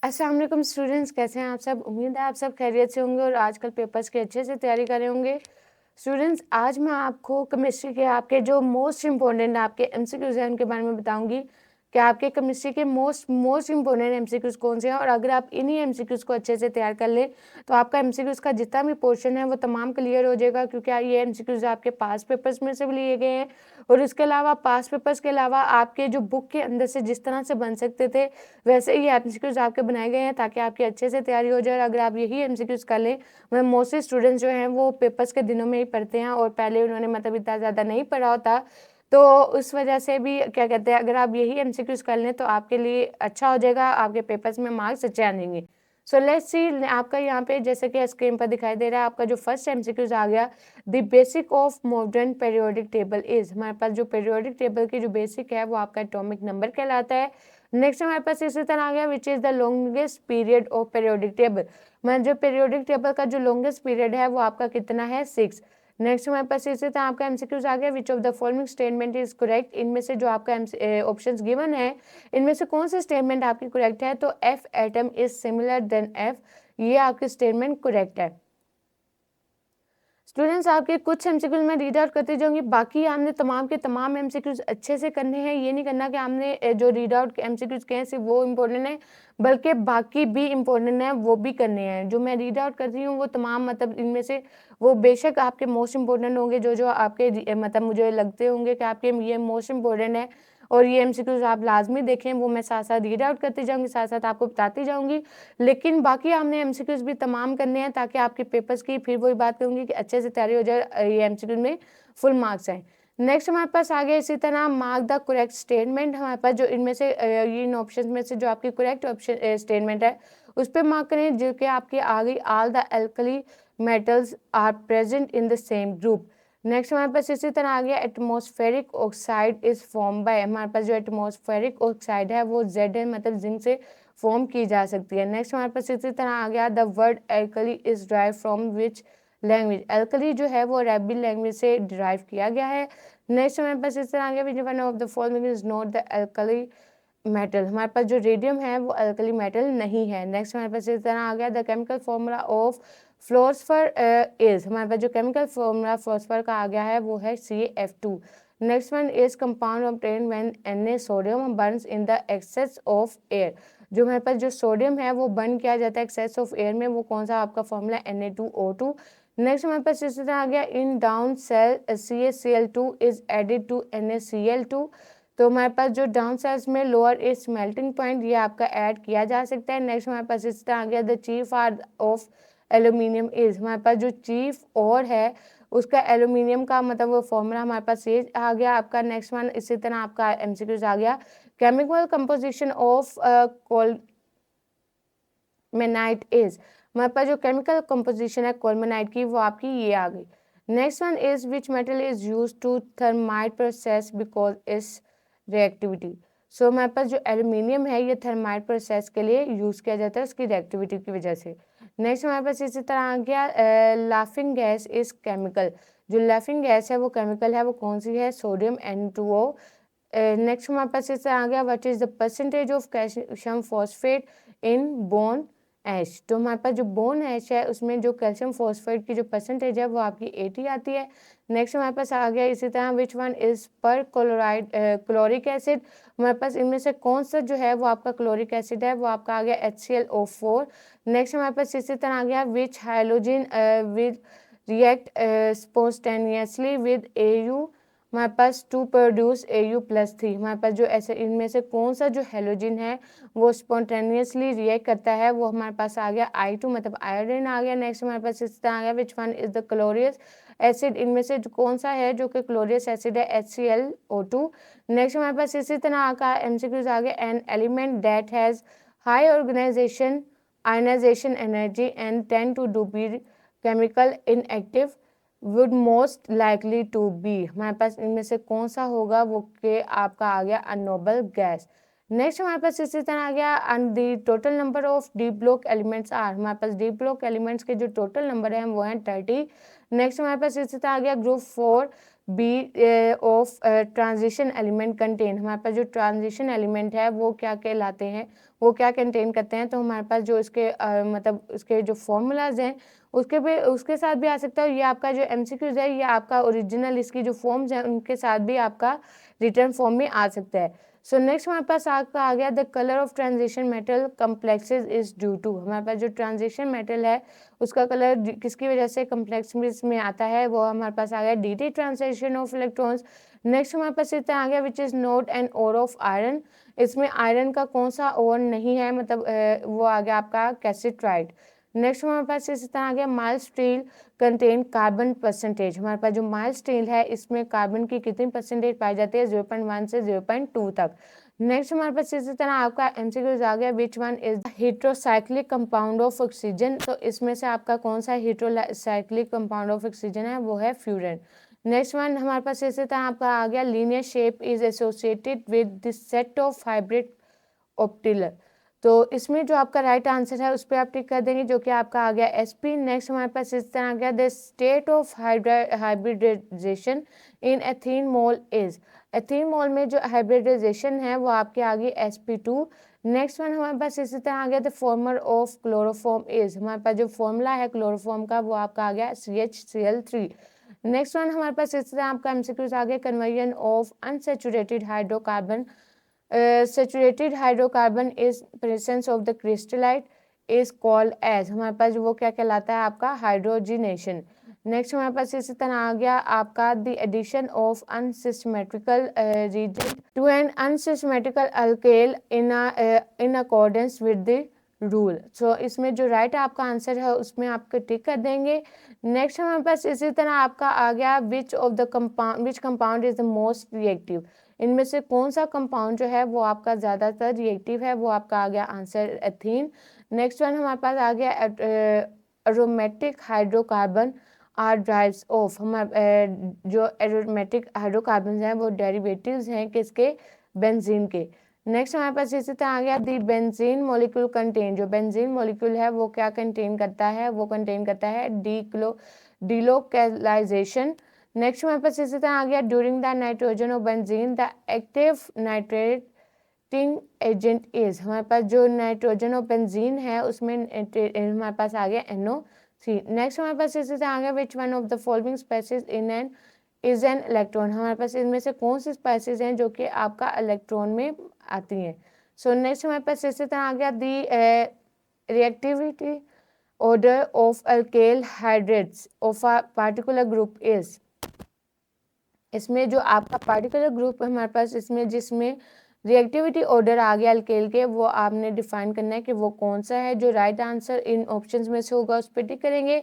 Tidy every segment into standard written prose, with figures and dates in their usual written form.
अस्सलाम वालेकुम स्टूडेंट्स, कैसे हैं आप सब। उम्मीद है आप सब खैरियत से होंगे और आजकल पेपर्स की अच्छे से तैयारी कर रहे होंगे। स्टूडेंट्स, आज मैं आपको केमिस्ट्री के आपके जो मोस्ट इम्पोर्टेंट आपके एमसीक्यूज हैं उनके बारे में बताऊंगी कि आपके केमिस्ट्री के मोस्ट इम्पोर्टेंट एमसीक्यूज कौन से हैं। और अगर आप इन्हीं एमसीक्यूज को अच्छे से तैयार कर लें तो आपका एमसीक्यूज का जितना भी पोर्शन है वो तमाम क्लियर हो जाएगा, क्योंकि ये एमसीक्यूज आपके पास पेपर्स में से भी लिए गए हैं। और इसके अलावा पास पेपर्स के अलावा आपके जो बुक के अंदर से जिस तरह से बन सकते थे वैसे ही एमसीक्यूज आपके बनाए गए हैं, ताकि आपकी अच्छे से तैयारी हो जाए। और अगर आप यही एमसीक्यूज कर लें, मैं मोस्टली स्टूडेंट्स जो हैं वो पेपर्स के दिनों में ही पढ़ते हैं और पहले उन्होंने मतलब इतना ज़्यादा नहीं पढ़ा होता, तो उस वजह से भी क्या कहते हैं, अगर आप यही एमसीक्यूज कर लें तो आपके लिए अच्छा हो जाएगा, आपके पेपर्स में मार्क्स अच्छे आ जाएंगे। सो लेट्स सी, आपका यहाँ पे जैसे कि स्क्रीन पर दिखाई दे रहा है, आपका जो फर्स्ट एमसीक्यूज आ गया, the basic of modern periodic table is. हमारे पास जो पीरियोडिक टेबल की जो बेसिक है वो आपका एटॉमिक नंबर कहलाता है। नेक्स्ट हमारे पास इसी तरह आ गया, which is the longest period of periodic table. मैं जो पीरियोडिक टेबल का जो लॉन्गेस्ट पीरियड है वो आपका कितना है, 6। नेक्स्ट हमारे पास इसी तरह आपका एमसीक्यूज आ गया, which of the following statement is correct. इनमें से जो आपका ऑप्शंस गिवन है इनमें से कौन सी स्टेटमेंट आपकी करेक्ट है, तो F atom is similar then F, ये आपकी स्टेटमेंट करेक्ट है। स्टूडेंट्स, आपके कुछ एमसीक्यूज मैं रीड आउट करती जाऊंगी, बाकी आपने तमाम के तमाम एमसीक्यूज अच्छे से करने हैं। ये नहीं करना कि आपने जो रीड आउट एमसीक्यूज कहे सिर्फ वो इम्पोर्टेंट है, बल्कि बाकी भी इम्पोर्टेंट है, वो भी करने हैं। जो मैं रीड आउट करती हूँ वो तमाम मतलब इनमें से वो बेशक आपके मोस्ट इम्पोर्टेंट होंगे, जो जो आपके मतलब मुझे लगते होंगे कि आपके ये मोस्ट इम्पोर्टेंट है और ये एमसीक्यूज आप लाजमी देखें, वो मैं साथ साथ रीड आउट करती जाऊंगी, साथ साथ आपको बताती जाऊंगी। लेकिन बाकी हमने एमसीक्यूज भी तमाम करने हैं, ताकि आपके पेपर्स की फिर वही बात करूंगी कि अच्छे से तैयारी हो जाए, ये एमसीक्यूज में फुल मार्क्स आए। नेक्स्ट हमारे पास आ गया इसी तरह मार्क द करेक्ट स्टेटमेंट। हमारे पास जो इनमें से इन ऑप्शन में से जो आपकी करेक्ट ऑप्शन स्टेटमेंट है उस पर मार्क करें, जो कि आपकी आ गई, all the alkali metals are present in the same group. Next हमारे पास इसी तरह आ गया, atmospheric oxide is form by. हमारे पास जो एटमॉस्फेरिक ऑक्साइड है वो जेड है, मतलब जिंक से फॉर्म की जा सकती है। नेक्स्ट हमारे पास इसी तरह आ गया, the word alkali is drive from which language. Alkali जो है वो अरबी लैंग्वेज से डिराइव किया गया है। नेक्स्ट हमारे पास इस तरह आ गया, which one of the following is not the alkali metal. हमारे पास जो रेडियम है वो एल्कली मेटल नहीं है। नेक्स्ट हमारे पास इस तरह आ गया, the chemical formula of phosphorus is. हमारे पास जो केमिकल फॉर्मूला फ्लोस्फर का आ गया है वो है CF2। Next one is compound obtain when Na sodium burns in the excess of air. जो हमारे पास जो सोडियम है वो बर्न किया जाता है एक्सेस ऑफ एयर में, वो कौन सा आपका फॉर्मूला Na2O2। नेक्स्ट हमारे पास इस तरह आ गया, in down cell CaCl2 is added to NaCl2। तो हमारे पास जो डाउन सेल्स में लोअर इज मेल्टिंग पॉइंट, ये आपका ऐड किया जा सकता है। नेक्स्ट हमारे पास इस तरह आ गया, the chief are of aluminium is. हमारे पास जो चीफ और है उसका एल्यूमिनियम का मतलब वो फॉर्मूला हमारे पास ये आ गया आपका। नेक्स्ट वन इसी तरह आपका एमसीक्यूज आ गया, केमिकल कंपोजिशन ऑफ कोलमेनाइट इज। हमारे पास जो केमिकल कंपोजिशन है कोलमेनाइट की वो आपकी ये आ गई। Next one is which metal is use to thermite process because is reactivity. So हमारे पास जो एल्यूमिनियम है ये थर्माइट प्रोसेस के लिए यूज किया जाता है उसकी रिएक्टिविटी की वजह से। नेक्स्ट हमारे पास इसी तरह आ गया, लाफिंग गैस इज केमिकल। जो लाफिंग गैस है वो केमिकल है, वो कौन सी है, सोडियम N2O। नेक्स्ट हमारे पास इस तरह आ गया, what is the percentage of calcium phosphate in bone ash. तो हमारे पास जो बोन ऐश है उसमें जो कैल्शियम फॉस्फेट की जो परसेंटेज है वो आपकी 80 आती है। नेक्स्ट हमारे पास आ गया इसी तरह, विच वन इज पर क्लोराइड क्लोरिक एसिड। हमारे पास इनमें से कौन सा जो है वो आपका क्लोरिक एसिड है, वो आपका आ गया HClO4। नेक्स्ट हमारे पास इसी तरह आ गया, which hydrogen with react spontaneously with AU। हमारे पास टू प्रोड्यूस AU+3। हमारे पास जो ऐसे इनमें से कौन सा जो हेलोजन है वो स्पॉन्टेनियसली रिएक्ट करता है, वो हमारे पास आ गया I2, मतलब आयोडीन आ गया। नेक्स्ट हमारे पास इस तरह आ गया, which one is the chlorous acid. इनमें से जो कौन सा है जो कि क्लोरियस एसिड है, HClO2। नेक्स्ट हमारे पास इसी तरह का एमसीक्यूज आ गया, an element that has high organization ionization energy and tend to do be chemical inactive would most likely to be. हमारे पास इनमें से कौन सा होगा, वो के आपका आ गया अनोबल गैस। नेक्स्ट हमारे पास इसी तरह आ गया, and the total number of D block elements are. हमारे पास डी ब्लॉक एलिमेंट्स के जो टोटल नंबर है वो हैं 30। नेक्स्ट हमारे पास इसी तरह आ गया, group 4 B of transition element contain, हमारे पास जो ट्रांजिशन एलिमेंट है वो क्या कहलाते हैं, वो क्या कंटेन करते हैं। तो हमारे पास जो इसके मतलब उसके जो फॉर्मूलाज हैं उसके साथ भी आ सकता है। ये आपका जो एमसीक्यूज है ये आपका ओरिजिनल इसकी जो फॉर्म्स हैं उनके साथ भी आपका रिटर्न फॉर्म में आ सकता है। सो नेक्स्ट हमारे पास आपका आ गया the colour of transition metal complexes is due to, हमारे पास जो ट्रांजिशन मेटल है उसका कलर किसकी वजह से कम्प्लेक्स में आता है, वो हमारे पास आ गया D transition of electrons. Next हमारे पास इतना आ गया which is not an ore of iron, इसमें आयरन का कौन सा ओर नहीं है, मतलब वो आ गया आपका कैसिट्राइड। नेक्स्ट हमारे पास इस तरह आ गया mild steel contain carbon percentage, हमारे पास जो माइल्ड स्टील है इसमें कार्बन की कितनी परसेंटेज पाई जाती है, 0.1 से 0.2 तक। नेक्स्ट हमारे पास इसी तरह आपका एमसीक्यूज आ गया which one is the heterocyclic compound of oxygen, तो इसमें से आपका कौन सा हेट्रोसाइक्लिक कंपाउंड ऑफ ऑक्सीजन है, वो है फ्यूरन। नेक्स्ट वन हमारे पास इसी तरह आपका आ गया linear shape is associated with the set of hybrid orbital, तो इसमें जो आपका राइट आंसर है उस पर आप टिक कर देंगे जो कि आपका आ गया एसपी। नेक्स्ट हमारे पास इस तरह आ गया the state of hybridization in ethene mole is, ethene mole में जो हाइब्रिडाइजेशन है वो आपके आ गई sp2। नेक्स्ट वन हमारे पास इसी तरह आ गया the former of chloroform is, हमारे पास जो फॉर्मूला है क्लोरोफॉर्म का वो आपका आ गया CHCl3। नेक्स्ट वन हमारे पास इस तरह आपका एमसीक्यूज आ गया conversion of unsaturated hydrocarbon, saturated hydrocarbon is presence of the crystallite is called as, हमारे पास वो क्या कहलाता है आपका हाइड्रोजिनेशन। नेक्स्ट हमारे पास इसी तरह आ गया आपका the addition of unsymmetrical reagent to an unsystematical alkyl in accordance with the rule. So इसमें जो राइट आपका आंसर है उसमें आपको टिक कर देंगे। नेक्स्ट हमारे पास इसी तरह आपका आ गया which of the compound which compound is the most reactive, इनमें से कौन सा कंपाउंड जो है वो आपका ज़्यादातर रिएक्टिव है, वो आपका आ गया आंसर एथीन। नेक्स्ट वन हमारे पास आ गया aromatic hydrocarbon are drives of, हमारे जो एरोमेटिक हाइड्रोकार्बन हैं वो डेरिवेटिव्स हैं किसके, बेंजीन के। नेक्स्ट हमारे पास इसी तरह आ गया दी बेंजीन मॉलिक्यूल कंटेन, जो बेंजीन मॉलिक्यूल है वो क्या कंटेन करता है, वो कंटेन करता है डीलोकेलाइजेशन। नेक्स्ट हमारे पास इसी तरह आ गया during the nitrogen of benzene the active nitrating agent is, हमारे पास जो नाइट्रोजन ऑफ बेंजीन है उसमें हमारे पास आ गया NO3। नेक्स्ट हमारे पास इसी तरह आ गया which one of the following species is an electron, हमारे पास इनमें से कौन सी स्पेसीज हैं जो कि आपका इलेक्ट्रॉन में आती हैं। सो नेक्स्ट हमारे पास इसी तरह आ गया the reactivity order of alkyl hydrates of a particular group is, इसमें जो आपका पार्टिकुलर ग्रुप है हमारे पास इसमें जिसमें रिएक्टिविटी ऑर्डर आ गया अल्केल के, वो आपने डिफाइन करना है कि वो कौन सा है। जो राइट आंसर इन ऑप्शंस में से होगा उस पर टिक करेंगे।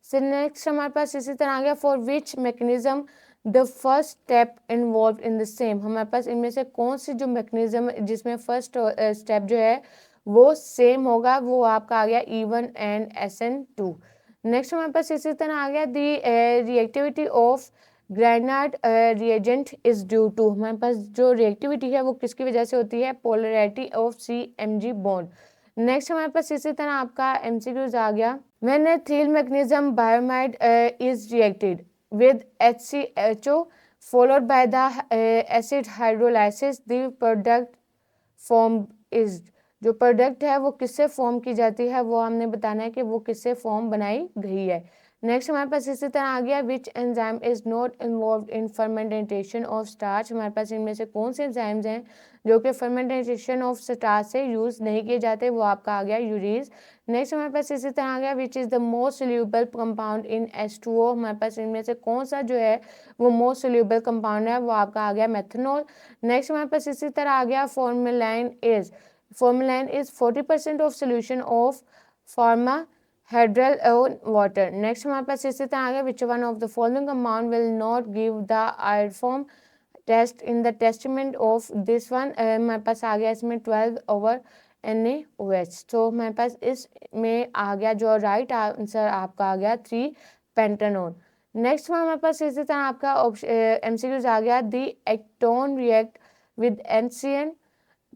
सो नेक्स्ट हमारे पास इसी तरह आ गया for which mechanism the first step involve in the same, हमारे पास इनमें से कौन सी जो मैकेनिज्म जिसमें फर्स्ट स्टेप जो है वो सेम होगा, वो आपका आ गया E1 एंड SN2। नेक्स्ट हमारे पास इसी तरह आ गया the reactivity of Grignard reagent is due to, हमारे पास जो रिएक्टिविटी है वो किसकी वजह से होती है, polarity of CMG bond. Next हमारे पास इसी तरह आपका एमसीक्यूज आ गया when ethyl magnesium bromide is reacted with HCHO followed by the acid hydrolysis the product form is, जो प्रोडक्ट है वो किससे फॉर्म की जाती है वो हमने बताना है कि वो किससे फॉर्म बनाई गई है। नेक्स्ट हमारे पास इसी तरह आ गया which enzyme is not involve in fermentation of starch, हमारे पास इनमें से कौन से एंजाइम्स हैं जो कि फर्मेंटेशन ऑफ स्टार्च से यूज नहीं किए जाते, वो आपका आ गया यूरीज। नेक्स्ट हमारे पास इसी तरह आ गया which is the most soluble compound in H2O, हमारे पास इनमें से कौन सा जो है वो मोस्ट सोल्यूबल कंपाउंड है, वो आपका आ गया मेथनॉल। नेक्स्ट हमारे पास इसी तरह आ गया formalin is 40% of solution of formaldehyde water. Next हमारे पास इसी तरह आ गया which one of the following compound will not give the iodoform test in the testament of this one, हमारे पास आ गया इसमें 12/NaOH। तो हमारे पास इसमें आ गया जो राइट आंसर आपका आ गया 3 पेंटानोन। नेक्स्ट में हमारे पास इसी तरह आपका एमसीक्यूज आ गया the acetone react with NCN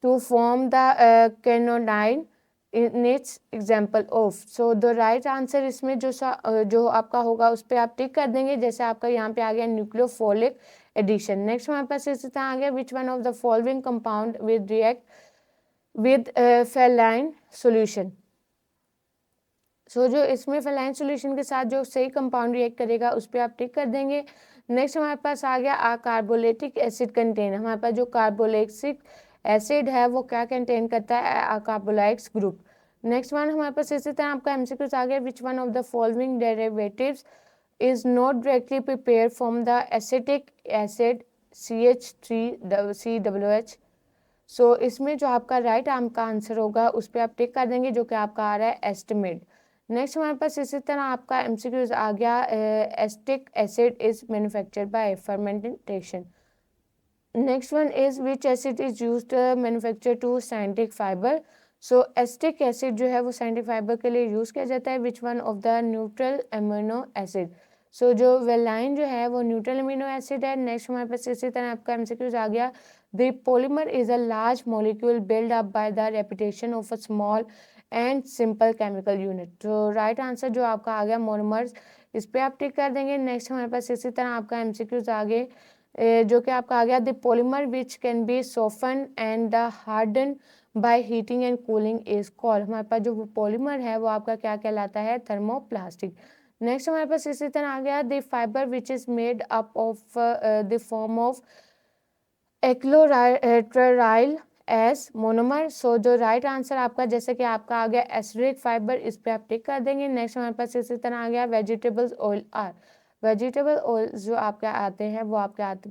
to form the cyanohydrin in its example of. So the right answer इसमें जो आपका होगा उस पर आप टिक कर देंगे। जैसे आपका यहाँ पे आ गया न्यूक्लियोफोलिक एडिशन। नेक्स्ट हमारे पास इसी तरह आ गया which one of the following compound with react with Fehling solution. So जो इसमें फेलाइन सोल्यूशन के साथ जो सही कंपाउंड रिएक्ट करेगा उस पर आप टिक कर देंगे। नेक्स्ट हमारे पास आ गया कार्बोलेटिक एसिड कंटेन। हमारे पास जो कार्बोलेटिक एसिड है वो क्या कंटेन करता है, कार्बोलाइट्स ग्रुप। नेक्स्ट वन हमारे पास इसी तरह आपका एमसीक्यूज आ गया which one of the following derivatives is not directly prepared from the acetic acid CH3COOH। सो इसमें जो आपका राइट का आंसर होगा उस पर आप टिक कर देंगे, जो कि आपका आ रहा है एस्टिमेट। नेक्स्ट हमारे पास इसी तरह आपका एमसीक्यूज आ गया acetic acid is manufactured by fermentation. Next one is which acid is used manufacture to scientific fibre. So acetic acid जो है वो साइंटिफिक फाइबर के लिए यूज किया जाता है। Which one of the neutral amino acid. So जो valine जो है वो न्यूट्रल अमीनो एसिड है। नेक्स्ट हमारे पास इसी तरह आपका एमसीक्यूज आ गया the polymer is a large molecule build up by the repetition of a small and simple chemical unit. तो राइट आंसर जो आपका आ गया मोनोमर्स, इस पे आप टिक कर देंगे। नेक्स्ट हमारे पास इसी तरह आपका एमसीक्यूज आगे जो कि आपका आ गया the polymer which can be soften and the harden by heating and cooling is called. हमारे पास जो पॉलीमर है वो आपका क्या कहलाता है, थर्मोप्लास्टिक। नेक्स्ट हमारे पास इसी तरह आ गया the fibre which is made up of the form of acrylic as monomer. So जो राइट आंसर आपका जैसे कि आपका आ गया एसिडिक फाइबर, इस पे आप टिक कर देंगे। नेक्स्ट हमारे पास इसी तरह आ गया vegetables oil are. Vegetable oil जो आपके आते हैं वो आपके आते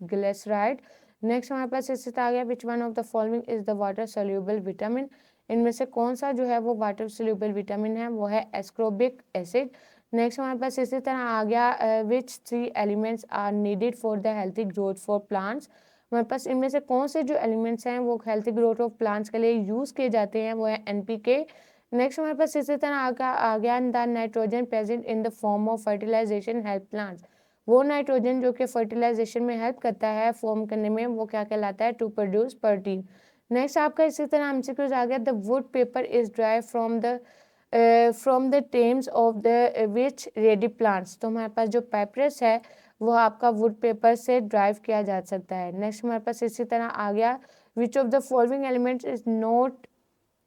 ग्लिसराइड। नेक्स्ट हमारे पास इसी तरह आ गया which one of the following is the water soluble vitamin. इनमें से कौन सा जो है वो वाटर सोल्यूबल विटामिन है, वो है एस्कोर्बिक एसिड। नेक्स्ट हमारे पास इसी तरह आ गया विच 3 elements are needed for the healthy growth for plants. हमारे पास इनमें से कौन से जो एलिमेंट्स हैं वो हेल्थी ग्रोथ ऑफ प्लांट्स के लिए यूज किए जाते हैं, वो है एनपीके। नेक्स्ट हमारे पास इसी तरह आ गया the nitrogen present in the form of fertilization help plants. वो नाइट्रोजन जो कि फर्टिलाइजेशन में हेल्प करता है फॉर्म करने में, वो क्या कहलाता है, टू प्रोड्यूस प्रोटीन। नेक्स्ट आपका इसी तरह एमसीक्यूज आ गया the wood paper is drive from the stems of the which ready plants. तो हमारे पास जो पेपरस है वो आपका वुड पेपर से ड्राइव किया जा सकता है। नेक्स्ट हमारे पास इसी तरह आ गया which of the following elements is not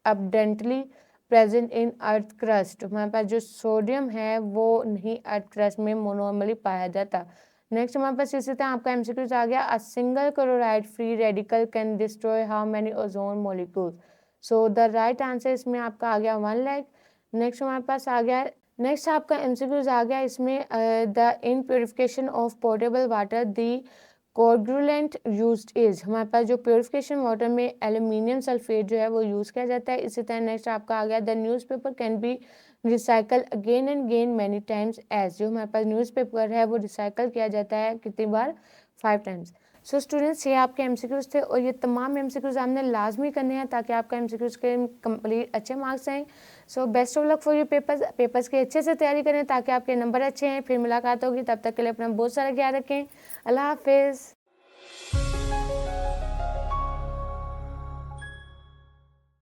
abundantly present in earth crust. हमारे पास जो सोडियम है वो नहीं अर्थ क्रस्ट में नॉर्मली पाया जाता। नेक्स्ट हमारे पास इसी तरह आपका एमसीक्यूज आ गया a single chloride free radical can destroy how many ozone molecules. So the right answer इसमें आपका आ गया 1 लाख। नेक्स्ट हमारे पास आ गया नेक्स्ट आपका एमसीक्यूज आ गया इसमें the in purification of portable water the coagulant used is. हमारे पास जो प्योरिफिकेशन वाटर में एल्यूमिनियम सल्फेट जो है वो यूज किया जाता है। इसी तरह नेक्स्ट आपका आ गया the newspaper can be recycle again and again many times as. जो हमारे पास न्यूज़पेपर है वो रिसाइकल किया जाता है कितनी बार, 5 टाइम्स। सो स्टूडेंट्स ये आपके एमसीक्यूज थे और ये तमाम एमसीक्यूज आपने लाजमी करने हैं ताकि आपका एमसीक्यूज के कंप्लीट अच्छे मार्क्स आएँ। So best of luck for your papers की अच्छे से तैयारी करें ताकि आपके नंबर अच्छे हैं। फिर मुलाकात होगी, तब तक के लिए अपना बहुत सारा ख्याल रखें। अल्लाह हाफिज़।